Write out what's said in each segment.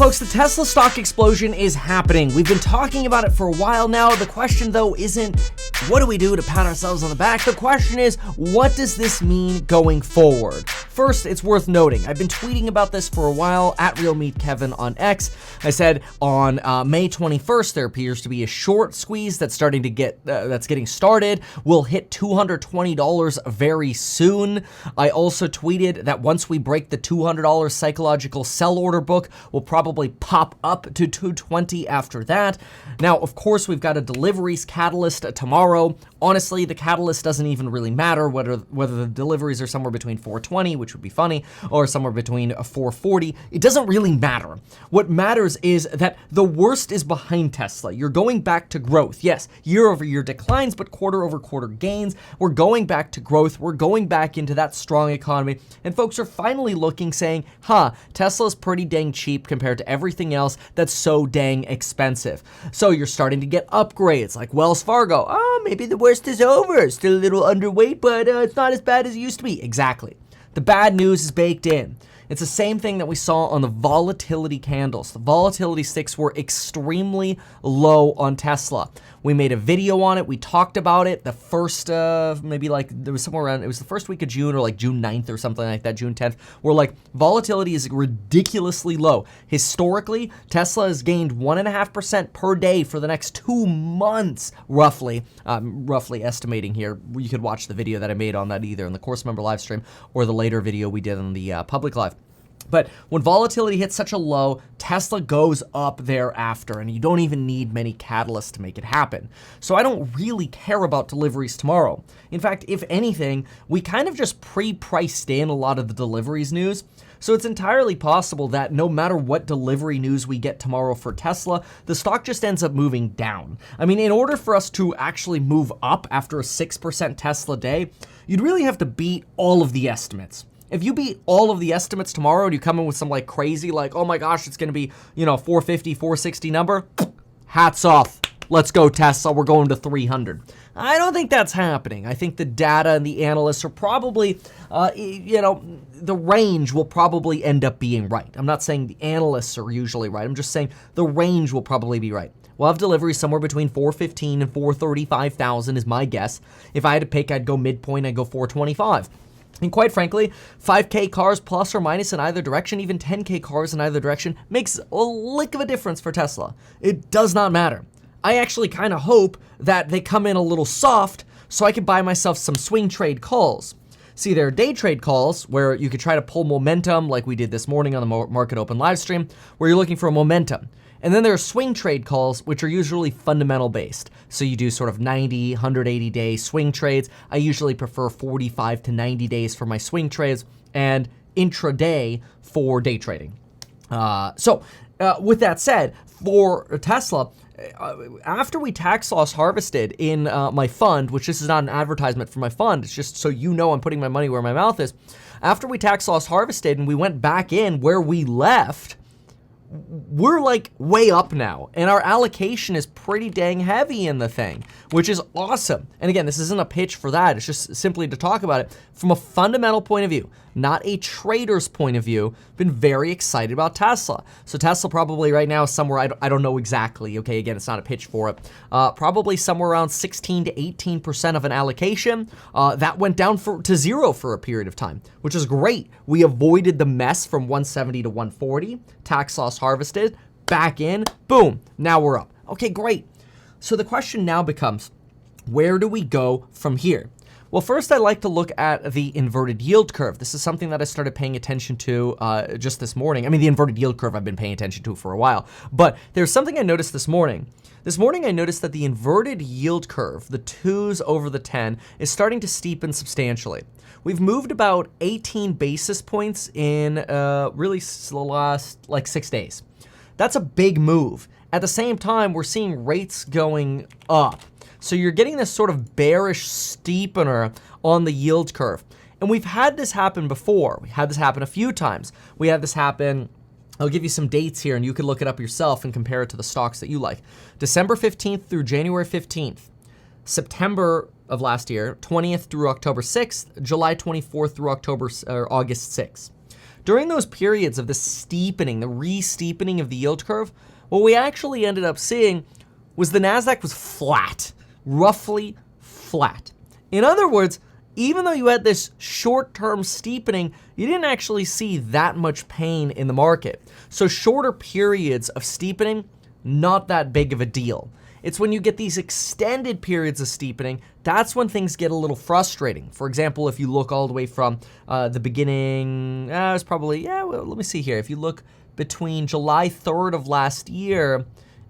folks, the Tesla stock explosion is happening. We've been talking about it for a while now. The question, though, isn't what do we do to pat ourselves on the back? The question is, what does this mean going forward? First, it's worth noting, I've been tweeting about this for a while at RealMeetKevin on X. I said on May 21st, there appears to be a short squeeze that's getting started. We'll hit $220 very soon. I also tweeted that once we break the $200 psychological sell order book, we'll probably pop up to $220 after that. Now, of course, we've got a deliveries catalyst tomorrow. Honestly, the catalyst doesn't even really matter whether the deliveries are somewhere between 420, which would be funny, or somewhere between 440. It doesn't really matter. What matters is that the worst is behind Tesla. You're going back to growth. Yes, year-over-year declines, but quarter-over-quarter gains. We're going back to growth. We're going back into that strong economy. And folks are finally looking, saying, Tesla's pretty dang cheap compared to everything else that's so dang expensive. So you're starting to get upgrades like Wells Fargo. Maybe the worst is over. Still a little underweight, but it's not as bad as it used to be. Exactly. The bad news is baked in. It's the same thing that we saw on the volatility candles. The volatility sticks were extremely low on Tesla. We made a video on it. We talked about it the first, there was somewhere around, it was the first week of June or like June 9th or something like that, June 10th, where like volatility is ridiculously low. Historically, Tesla has gained 1.5% per day for the next 2 months, roughly estimating here. You could watch the video that I made on that either in the course member live stream or the later video we did on the public live. But when volatility hits such a low, Tesla goes up thereafter, and you don't even need many catalysts to make it happen. So I don't really care about deliveries tomorrow. In fact, if anything, we kind of just pre-priced in a lot of the deliveries news. So it's entirely possible that no matter what delivery news we get tomorrow for Tesla, the stock just ends up moving down. I mean, in order for us to actually move up after a 6% Tesla day, you'd really have to beat all of the estimates. If you beat all of the estimates tomorrow and you come in with some like crazy, like, oh my gosh, it's going to be, 450, 460 number, hats off. Let's go Tesla. We're going to 300. I don't think that's happening. I think the data and the analysts are probably, the range will probably end up being right. I'm not saying the analysts are usually right. I'm just saying the range will probably be right. We'll have deliveries somewhere between 415 and 435,000 is my guess. If I had to pick, I'd go midpoint. I'd go 425. And quite frankly, 5K cars plus or minus in either direction, even 10K cars in either direction, makes a lick of a difference for Tesla. It does not matter. I actually kind of hope that they come in a little soft so I can buy myself some swing trade calls. See, there are day trade calls where you could try to pull momentum like we did this morning on the Market Open live stream, where you're looking for momentum. And then there are swing trade calls, which are usually fundamental based. So you do sort of 90, 180 day swing trades. I usually prefer 45 to 90 days for my swing trades and intraday for day trading. With that said, for Tesla, after we tax loss harvested in my fund, which this is not an advertisement for my fund, it's just so you know I'm putting my money where my mouth is. After we tax loss harvested and we went back in where we left, we're like way up now, and our allocation is pretty dang heavy in the thing, which is awesome. And again, this isn't a pitch for that. It's just simply to talk about it from a fundamental point of view, not a trader's point of view. Been very excited about Tesla. So Tesla probably right now is somewhere, I don't know exactly. Okay, again, it's not a pitch for it. Probably somewhere around 16 to 18% of an allocation. That went down to zero for a period of time, which is great. We avoided the mess from 170 to 140, tax loss harvested, back in, boom, now we're up. Okay, great. So the question now becomes, where do we go from here? Well, first, I like to look at the inverted yield curve. This is something that I started paying attention to just this morning. I mean, the inverted yield curve I've been paying attention to for a while, but there's something I noticed this morning. This morning, I noticed that the inverted yield curve, the 2s over the 10, is starting to steepen substantially. We've moved about 18 basis points in really the last 6 days. That's a big move. At the same time, we're seeing rates going up. So you're getting this sort of bearish steepener on the yield curve. And we've had this happen before. We had this happen a few times. We had this happen, I'll give you some dates here and you can look it up yourself and compare it to the stocks that you like. December 15th through January 15th, September of last year, 20th through October 6th, July 24th through August 6th. During those periods of the steepening, the re-steepening of the yield curve, what we actually ended up seeing was the NASDAQ was flat, roughly flat. In other words, even though you had this short-term steepening, you didn't actually see that much pain in the market. So shorter periods of steepening, not that big of a deal. It's when you get these extended periods of steepening, that's when things get a little frustrating. For example, if you look all the way from the beginning, it's probably, well, let me see here. If you look between July 3rd of last year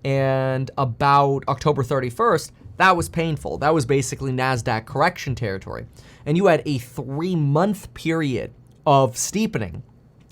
and about October 31st, that was painful. That was basically NASDAQ correction territory. And you had a 3-month period of steepening.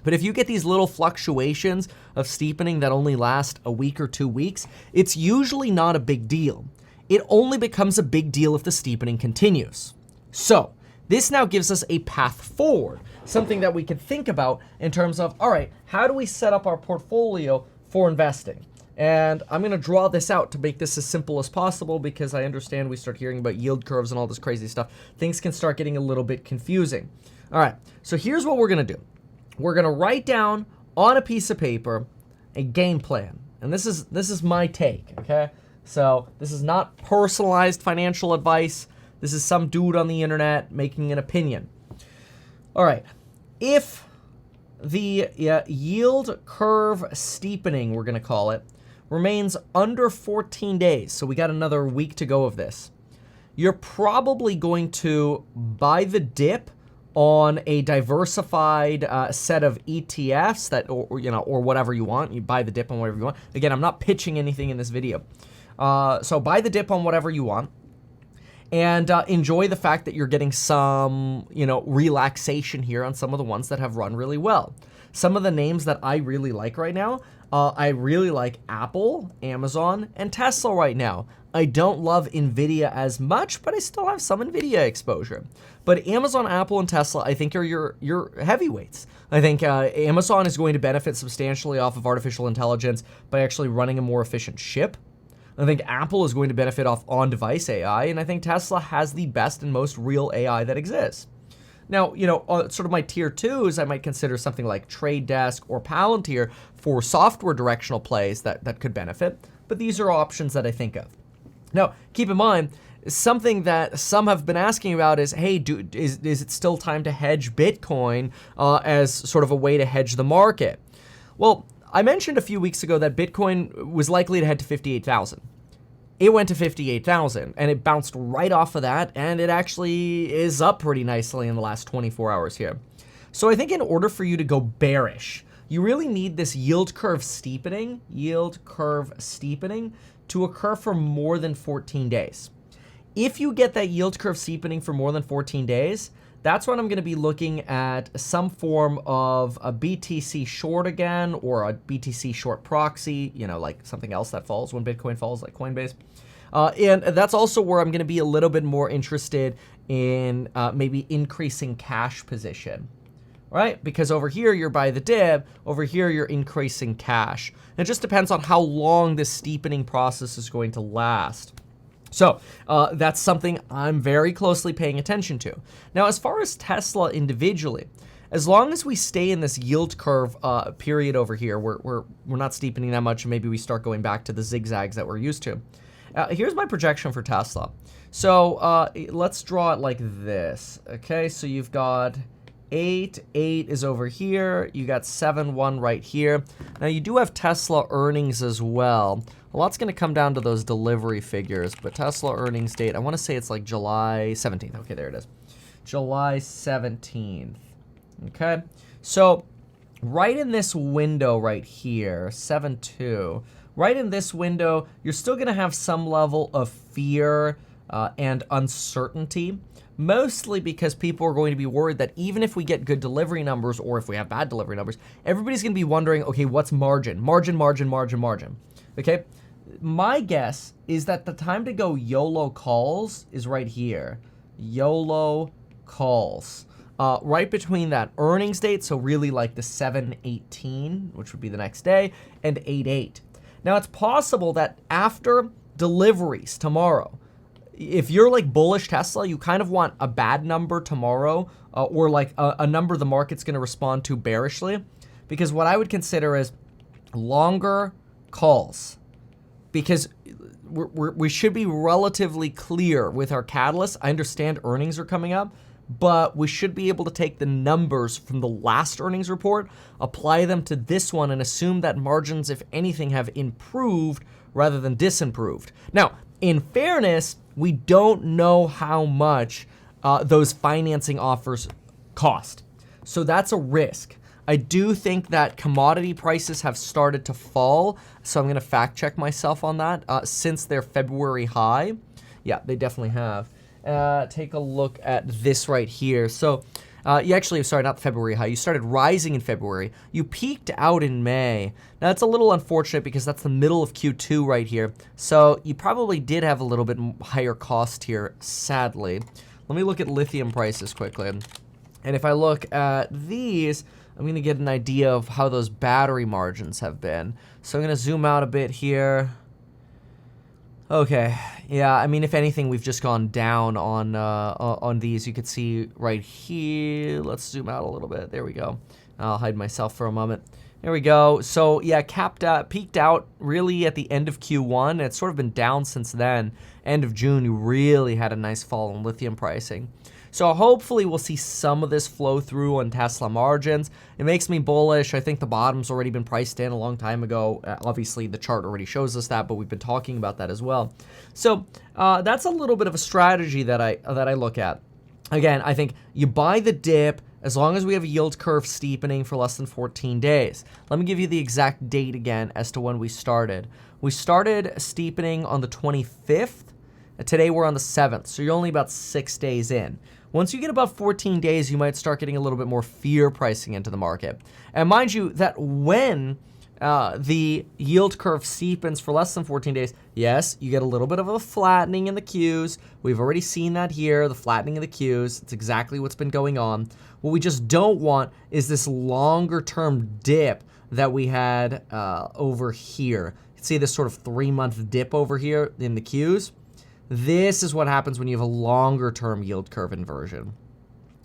But if you get these little fluctuations of steepening that only last a week or 2 weeks, it's usually not a big deal. It only becomes a big deal if the steepening continues. So this now gives us a path forward, something that we could think about in terms of, all right, how do we set up our portfolio for investing? And I'm going to draw this out to make this as simple as possible because I understand we start hearing about yield curves and all this crazy stuff. Things can start getting a little bit confusing. All right, so here's what we're going to do. We're going to write down on a piece of paper a game plan. And this is my take, okay? So this is not personalized financial advice. This is some dude on the internet making an opinion. All right, if the yield curve steepening, we're going to call it, remains under 14 days, so we got another week to go of this, you're probably going to buy the dip on a diversified set of ETFs that, or whatever you want. You buy the dip on whatever you want. Again, I'm not pitching anything in this video. So buy the dip on whatever you want and enjoy the fact that you're getting some, relaxation here on some of the ones that have run really well. Some of the names that I really like right now, I really like Apple, Amazon, and Tesla right now. I don't love Nvidia as much, but I still have some Nvidia exposure. But Amazon, Apple, and Tesla, I think are your heavyweights. I think Amazon is going to benefit substantially off of artificial intelligence by actually running a more efficient chip. I think Apple is going to benefit off on-device AI, and I think Tesla has the best and most real AI that exists. Now, sort of my tier 2s, I might consider something like Trade Desk or Palantir for software directional plays that could benefit, but these are options that I think of. Now, keep in mind, something that some have been asking about is, hey, is it still time to hedge Bitcoin as sort of a way to hedge the market? Well, I mentioned a few weeks ago that Bitcoin was likely to head to 58,000. It went to 58,000 and it bounced right off of that, and it actually is up pretty nicely in the last 24 hours here. So I think in order for you to go bearish, you really need this yield curve steepening to occur for more than 14 days. If you get that yield curve steepening for more than 14 days, that's when I'm going to be looking at some form of a BTC short again, or a BTC short proxy, like something else that falls when Bitcoin falls, like Coinbase. And that's also where I'm going to be a little bit more interested in maybe increasing cash position, right? Because over here, you're by the dip. Over here, you're increasing cash. And it just depends on how long this steepening process is going to last. So that's something I'm very closely paying attention to. Now, as far as Tesla individually, as long as we stay in this yield curve period over here, we're not steepening that much, and maybe we start going back to the zigzags that we're used to. Here's my projection for Tesla. So let's draw it like this. Okay, so you've got 8 is over here. You got 7-1 right here. Now you do have Tesla earnings as well. A lot's going to come down to those delivery figures, but Tesla earnings date, I want to say it's like July 17th. Okay, there it is. July 17th. Okay, so right in this window right here, 7-2, right in this window, you're still going to have some level of fear and uncertainty, mostly because people are going to be worried that even if we get good delivery numbers or if we have bad delivery numbers, everybody's going to be wondering, okay, what's margin? Margin. Okay, my guess is that the time to go YOLO calls is right here. YOLO calls. Right between that earnings date, so really like the 7/18, which would be the next day, and 8/8. Now, it's possible that after deliveries tomorrow, if you're like bullish Tesla, you kind of want a bad number tomorrow or like a number the market's going to respond to bearishly, because what I would consider is longer calls, because we should be relatively clear with our catalysts. I understand earnings are coming up, but we should be able to take the numbers from the last earnings report, apply them to this one, and assume that margins, if anything, have improved rather than disimproved. Now, in fairness, we don't know how much those financing offers cost. So that's a risk. I do think that commodity prices have started to fall, so I'm going to fact check myself on that since their February high. Yeah, they definitely have. Take a look at this right here. So you actually, sorry, not the February high. You started rising in February. You peaked out in May. Now, that's a little unfortunate because that's the middle of Q2 right here. So you probably did have a little bit higher cost here, sadly. Let me look at lithium prices quickly. And if I look at these, I'm going to get an idea of how those battery margins have been. So I'm going to zoom out a bit here. Okay, yeah, I mean, if anything, we've just gone down on these. You could see right here. Let's zoom out a little bit. There we go. I'll hide myself for a moment. There we go. So yeah, peaked out really at the end of Q1. It's sort of been down since then. End of June, you really had a nice fall in lithium pricing. So hopefully we'll see some of this flow through on Tesla margins. It makes me bullish. I think the bottom's already been priced in a long time ago. Obviously, the chart already shows us that, but we've been talking about that as well. So that's a little bit of a strategy that I look at. Again, I think you buy the dip as long as we have a yield curve steepening for less than 14 days. Let me give you the exact date again as to when we started. We started steepening on the 25th. Today we're on the 7th, so you're only about 6 days in. Once you get about 14 days, you might start getting a little bit more fear pricing into the market. And mind you that when the yield curve steepens for less than 14 days, yes, you get a little bit of a flattening in the Qs. We've already seen that here, the flattening of the Qs. It's exactly what's been going on. What we just don't want is this longer term dip that we had over here. You can see this sort of 3-month dip over here in the Qs. This is what happens when you have a longer term yield curve inversion,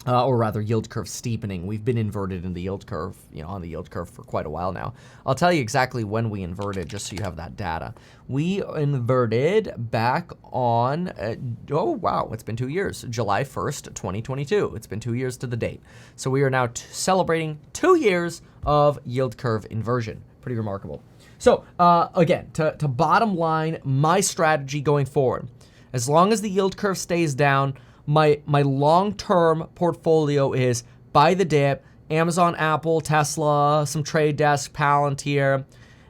or rather yield curve steepening. We've been inverted in the yield curve, on the yield curve for quite a while now. I'll tell you exactly when we inverted, just so you have that data. We inverted back on, oh wow, it's been 2 years, July 1st, 2022. It's been 2 years to the date. So we are now celebrating 2 years of yield curve inversion. Pretty remarkable. So again, to bottom line, my strategy going forward, as long as the yield curve stays down, my long-term portfolio is buy the dip, Amazon, Apple, Tesla, some trade desk, Palantir.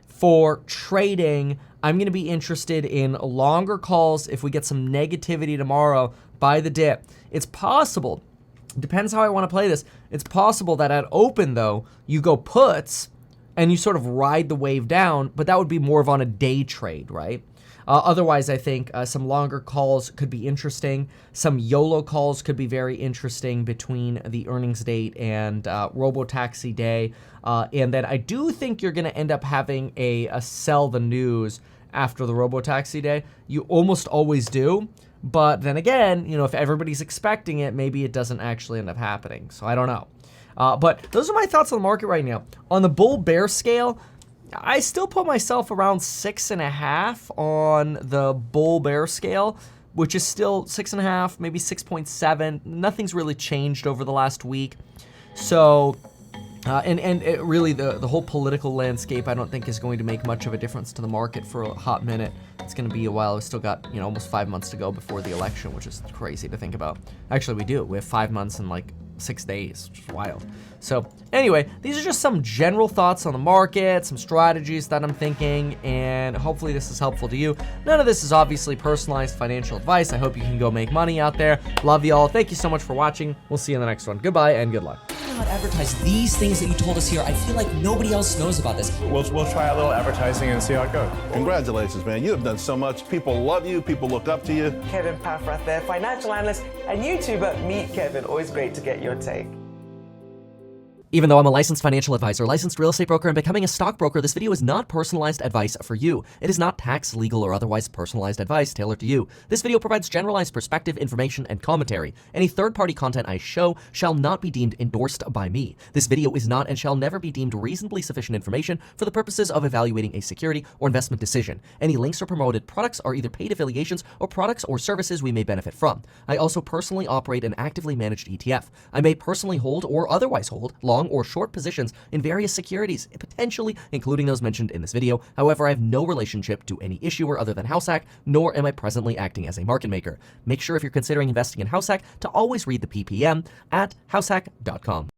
For trading, I'm going to be interested in longer calls. If we get some negativity tomorrow, buy the dip. It's possible, depends how I want to play this, it's possible that at open, though, you go puts and you sort of ride the wave down, but that would be more of on a day trade, right? Otherwise, I think some longer calls could be interesting. Some YOLO calls could be very interesting between the earnings date and robo-taxi day. And then I do think you're going to end up having a sell the news after the robo-taxi day. You almost always do. But then again, if everybody's expecting it, maybe it doesn't actually end up happening. So I don't know. But those are my thoughts on the market right now. On the bull-bear scale, I still put myself around 6.5 on the bull-bear scale, which is still 6.5, maybe 6.7. Nothing's really changed over the last week. So, and it really, the whole political landscape, I don't think is going to make much of a difference to the market for a hot minute. It's going to be a while. We've still got, almost 5 months to go before the election, which is crazy to think about. Actually, we do. We have 5 months and 6 days, which is wild. So anyway, these are just some general thoughts on the market, some strategies that I'm thinking, and hopefully this is helpful to you. None of this is obviously personalized financial advice. I hope you can go make money out there. Love you all. Thank you so much for watching. We'll see you in the next one. Goodbye and good luck. Not advertise these things that you told us here. I feel like nobody else knows about this. We'll try a little advertising and see how it goes. Congratulations, man. You have done so much. People love you. People look up to you. Kevin Paffrath there, financial analyst and YouTuber. Meet Kevin. Always great to get your take. Even though I'm a licensed financial advisor, licensed real estate broker, and becoming a stockbroker, this video is not personalized advice for you. It is not tax, legal, or otherwise personalized advice tailored to you. This video provides generalized perspective, information, and commentary. Any third-party content I show shall not be deemed endorsed by me. This video is not and shall never be deemed reasonably sufficient information for the purposes of evaluating a security or investment decision. Any links or promoted products are either paid affiliations or products or services we may benefit from. I also personally operate an actively managed ETF. I may personally hold or otherwise hold long or short positions in various securities, potentially including those mentioned in this video. However, I have no relationship to any issuer other than Househack, nor am I presently acting as a market maker. Make sure if you're considering investing in Househack to always read the PPM at househack.com.